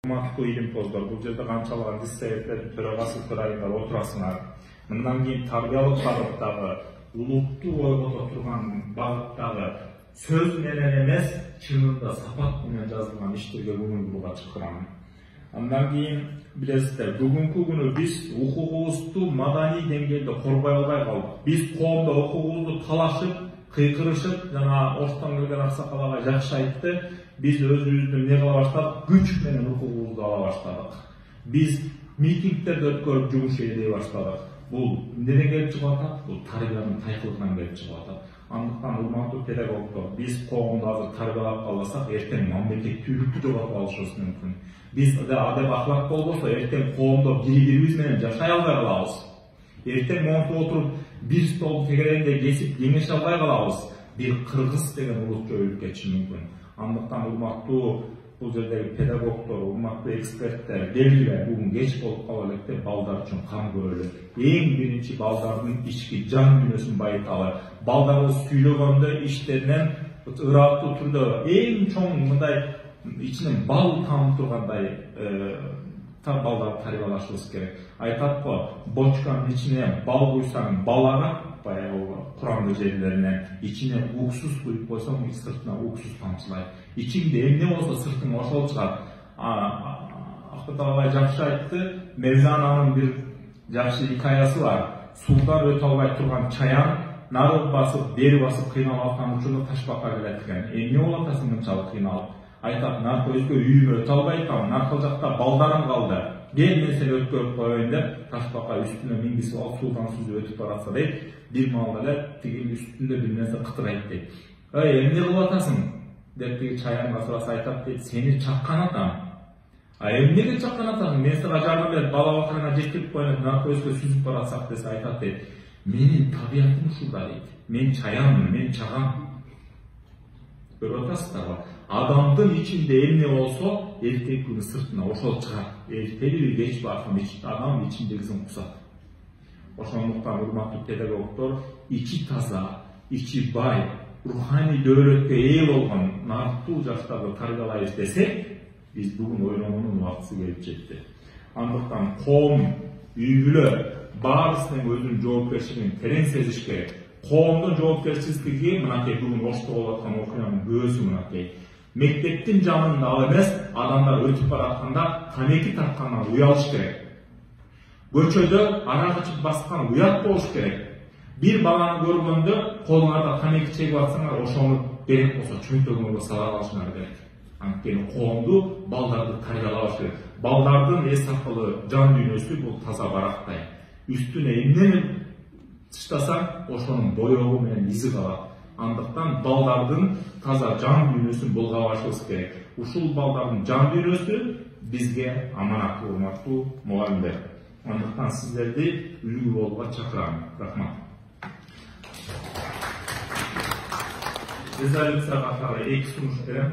Урматтуу илимпоздор, бул жерде канчалык диссеветтердин төрагасы төрайымдар отурасыңар. Мындан кийин тарбиялык багыттагы, улутту ойгото турган багыттагы сөз менен эмес, чынында сапат менен жазылган иштерге көңүл буруга чакырам. Андан кийин билесиздер, бүгүнкү күнү биз укугубузду маданий деңгээлде коргой албай калдык. Биз коомдо укугубузду талашып, кыйкырышып, жана оштон келген аксакал агай жакшы айтты. Biz özümüzdü ne kala başladık? Güç menен hukukumuzu ala başladık. Biz mitinglerde ötkörüp jumuş edey başladık. Bu neden gelip çıkıp atat? Bu tarbiyanın tayfılığından gelip çıkıp atat. Andıktan urmаттуу pedagogdor, biz koğumda hazır tarbiyalap kalasak, erken mamleket tüylüktü jogotуп alışыбыз mümkün. Biz de adep ahlak bolbosa, erken koğumda biri-birimiz menен жашай албай калабыз. Erten montu oturup bir stol tegerende kesip kеңеш албай калабыз. Bir Kırgız деген улут жойулуп кетиши мүмкүн. Andıktan urmattуу bu jerdegi pedagogdor, urmattуу eksperттер белгиле бүгүн кеч болуп кала электе балдар үчүн кам көрөлү. Эң биринчи балдардын ички жан дүйнөсүн байыталы. Балдарыбыз сүйлөгөндө иштеринен ыраттуу түрдө эң чоң мындай ичинен бал тамып тургандай балдарды тарбиялашыбыз керек. Айтат го, бочканын ичине бал куйсаң бал агат, баягы Куранды жерлеринен ичине уксус куюп койсоң, сыртына уксус тамчылайт. Ичиңде эмне болсо сыртың ошол чыгат. Акбатал агай жакшы айтты, Мевзананын бир жакшы хикаясы бар. Суудан өтө албай турган чаян нары басып, бери басып кыйналып аткан учурда ташбакка келет экен. Эмне болуп атасың мынчалык кыйналып? Айтат, наркы өзгө үйүмө өтө албай атам, наркы жакта балдарым калды. Gel мен сени өткөрүп коеюн деп, ташбакка үстүнө мингизип алып суудан сүзүп өтүп баратса дейт. Bir malda tigi üstünde bir nese kıtırayt deyt. Emne kılıp atasың? Деп tigi çayanга surasa айтат deyt, seni çakkan atam. Emnege çakkan atasың? Men сага жардам берип бала бакырыңа жеткирип коюн, наркы өзгө сүзүп баратсак десе айтат дейт. Менин табиятым ушунда дейт. Мен çayanмын, мен çагам. Көрүп атасыздарбы? Адамдын ичинде эмне болсо, эртең күнү сыртына ошол чыгат. Эртели кеч баркын адам ичиндегисин кусат. Ошондуктан урматтуу педагогдор, ичи таза, ичи бай, руханий дөөлөткө ээ болгон нарктуу жаштарды тарбиялайбыз десек, биз бүгүн ойлонуунун убактысы келип жетти. Андыктан коом, үй бүлө баарысынын өзүнүн жоопкерчилигин терең сезиш керек. Коомдун жоопкерчилиги мынакей бүгүн Ошто болуп аткан окуянын көзү мынакей. Мектептин жанында ал эмес, адамдар өтүп баратканда тамеки тарткандан уялыш керек. Көчөдө арак ичип баскан уят болуш керек. Bir баланы көргөндө колуңарда тамеки чегип атсаңар, ошону керек болсо чөнтөгүңөргө сала алышыңар керек. Анткени коомду, балдарды тарбиялаш керек. Балдардын эс акылы, жан дүйнөсү бул таза барактай. Үстүнө эмне тыштасаң, ошонун боёгу менен изи калат. Андыктан балдардын таза жан дүйнөсүн булгабашыбыз керек. Ушул балдардын жан дүйнөсү бизге аманат, урматтуу мугалимдер. Андыктан сиздерди үлгү болууга чакырам. Рахмат. Резолюцияга эки сунуш берем.